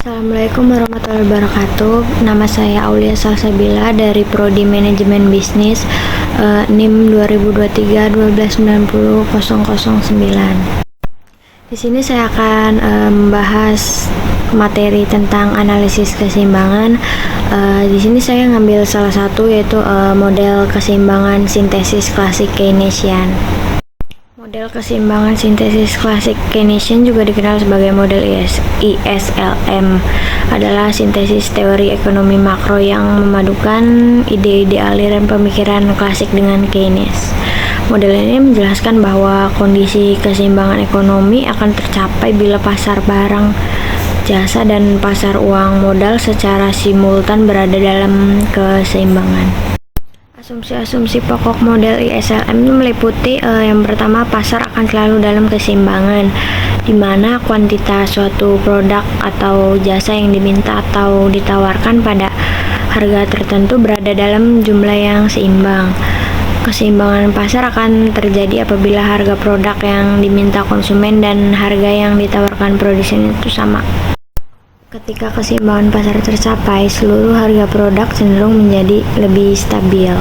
Assalamualaikum warahmatullahi wabarakatuh. Nama saya Aulia Salsabila dari Prodi Manajemen Bisnis, NIM 2023 1290009. Di sini saya akan membahas materi tentang analisis keseimbangan. Di sini saya ngambil salah satu, yaitu model keseimbangan sintesis klasik Keynesian. Model keseimbangan sintesis klasik Keynesian juga dikenal sebagai model ISLM, adalah sintesis teori ekonomi makro yang memadukan ide-ide aliran pemikiran klasik dengan Keynes. Model ini menjelaskan bahwa kondisi keseimbangan ekonomi akan tercapai bila pasar barang, jasa, dan pasar uang modal secara simultan berada dalam keseimbangan. Asumsi-asumsi pokok model ISLM meliputi yang pertama, pasar akan selalu dalam keseimbangan, di mana kuantitas suatu produk atau jasa yang diminta atau ditawarkan pada harga tertentu berada dalam jumlah yang seimbang. Keseimbangan pasar akan terjadi apabila harga produk yang diminta konsumen dan harga yang ditawarkan produsen itu sama. Ketika keseimbangan pasar tercapai, seluruh harga produk cenderung menjadi lebih stabil.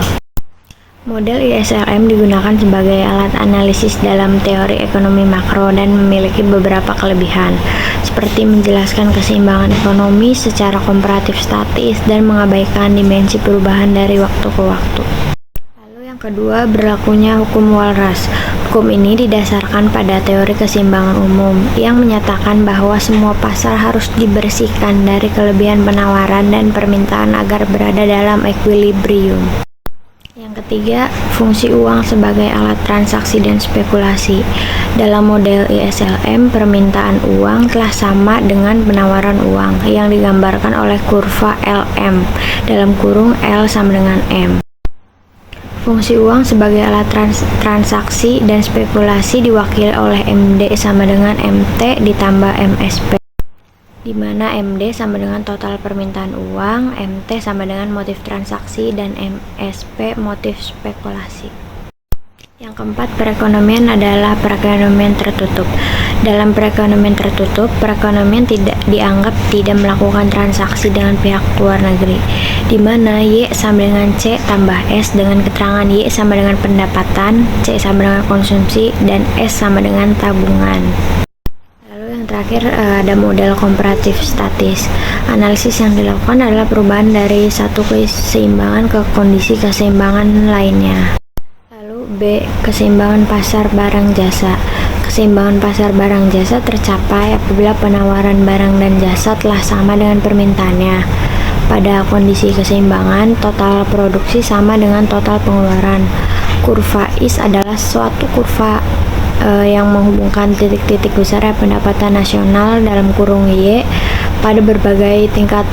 Model ISLM digunakan sebagai alat analisis dalam teori ekonomi makro dan memiliki beberapa kelebihan, seperti menjelaskan keseimbangan ekonomi secara komparatif statis dan mengabaikan dimensi perubahan dari waktu ke waktu. Lalu yang kedua, berlakunya hukum Walras. Hukum ini didasarkan pada teori keseimbangan umum yang menyatakan bahwa semua pasar harus dibersihkan dari kelebihan penawaran dan permintaan agar berada dalam equilibrium. Yang ketiga, fungsi uang sebagai alat transaksi dan spekulasi. Dalam model ISLM, permintaan uang telah sama dengan penawaran uang yang digambarkan oleh kurva LM (L sama dengan M). Fungsi uang sebagai alat transaksi dan spekulasi diwakili oleh MD sama dengan MT ditambah MSP, di mana MD sama dengan total permintaan uang, MT sama dengan motif transaksi, dan MSP motif spekulasi. Yang keempat, perekonomian adalah perekonomian tertutup. Dalam perekonomian tertutup, perekonomian tidak dianggap tidak melakukan transaksi dengan pihak luar negeri, di mana Y sama dengan C tambah S dengan keterangan Y sama dengan pendapatan, C sama dengan konsumsi, dan S sama dengan tabungan. Lalu yang terakhir, ada model komparatif statis. Analisis yang dilakukan adalah perubahan dari satu keseimbangan ke kondisi keseimbangan lainnya. Lalu B, keseimbangan pasar barang jasa. Keseimbangan pasar barang jasa tercapai apabila penawaran barang dan jasa telah sama dengan permintaannya. Pada kondisi keseimbangan, total produksi sama dengan total pengeluaran. Kurva IS adalah suatu kurva yang menghubungkan titik-titik besar pendapatan nasional dalam kurung Y pada berbagai tingkat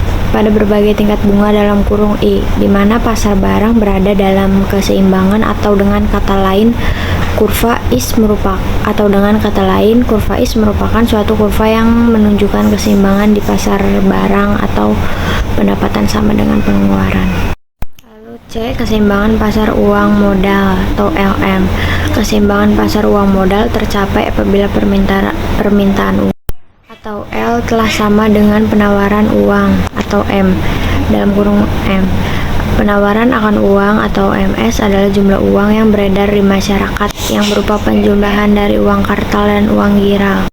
bunga dalam kurung I, di mana pasar barang berada dalam keseimbangan, atau dengan kata lain kurva IS merupakan suatu kurva yang menunjukkan keseimbangan di pasar barang atau pendapatan sama dengan pengeluaran. C, keseimbangan pasar uang modal atau LM. Keseimbangan pasar uang modal tercapai apabila permintaan uang atau L telah sama dengan penawaran uang atau M dalam kurung M. Penawaran akan uang atau MS adalah jumlah uang yang beredar di masyarakat yang berupa penjumlahan dari uang kartal dan uang giral.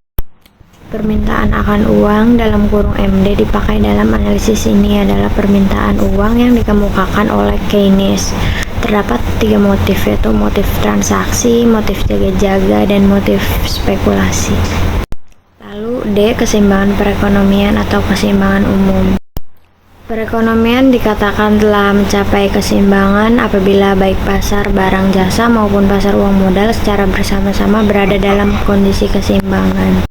Permintaan akan uang dalam kurung MD dipakai dalam analisis ini adalah permintaan uang yang dikemukakan oleh Keynes. Terdapat 3 motif, yaitu motif transaksi, motif jaga-jaga, dan motif spekulasi. Lalu D, keseimbangan perekonomian atau keseimbangan umum. Perekonomian dikatakan telah mencapai keseimbangan apabila baik pasar barang jasa maupun pasar uang modal secara bersama-sama berada dalam kondisi keseimbangan.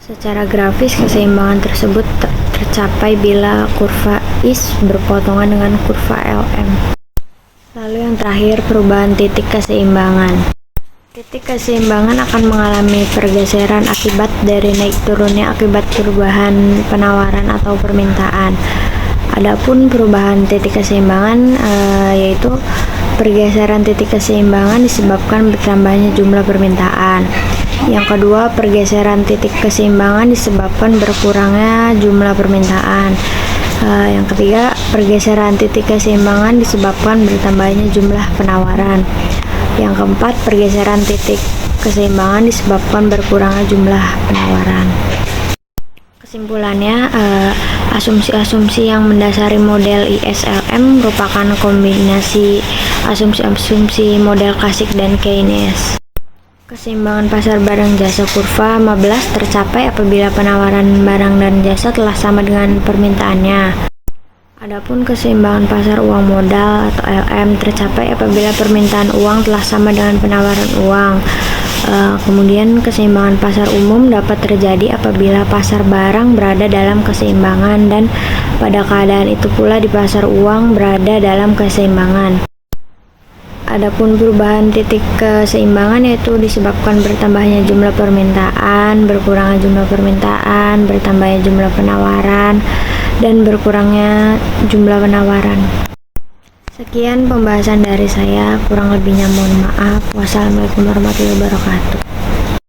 Secara grafis, keseimbangan tersebut tercapai bila kurva IS berpotongan dengan kurva LM. Lalu yang terakhir, perubahan titik keseimbangan. Titik keseimbangan akan mengalami pergeseran akibat dari naik turunnya akibat perubahan penawaran atau permintaan. Adapun perubahan titik keseimbangan yaitu pergeseran titik keseimbangan disebabkan bertambahnya jumlah permintaan. Yang kedua, pergeseran titik keseimbangan disebabkan berkurangnya jumlah permintaan. Yang ketiga, pergeseran titik keseimbangan disebabkan bertambahnya jumlah penawaran. Yang keempat, pergeseran titik keseimbangan disebabkan berkurangnya jumlah penawaran. Kesimpulannya, asumsi-asumsi yang mendasari model ISLM merupakan kombinasi asumsi-asumsi model klasik dan Keynes. Keseimbangan pasar barang jasa kurva 15 tercapai apabila penawaran barang dan jasa telah sama dengan permintaannya. Adapun keseimbangan pasar uang modal atau LM tercapai apabila permintaan uang telah sama dengan penawaran uang. Kemudian keseimbangan pasar umum dapat terjadi apabila pasar barang berada dalam keseimbangan dan pada keadaan itu pula di pasar uang berada dalam keseimbangan. Adapun perubahan titik keseimbangan yaitu disebabkan bertambahnya jumlah permintaan, berkurangnya jumlah permintaan, bertambahnya jumlah penawaran, dan berkurangnya jumlah penawaran. Sekian pembahasan dari saya, kurang lebihnya mohon maaf. Wassalamualaikum warahmatullahi wabarakatuh.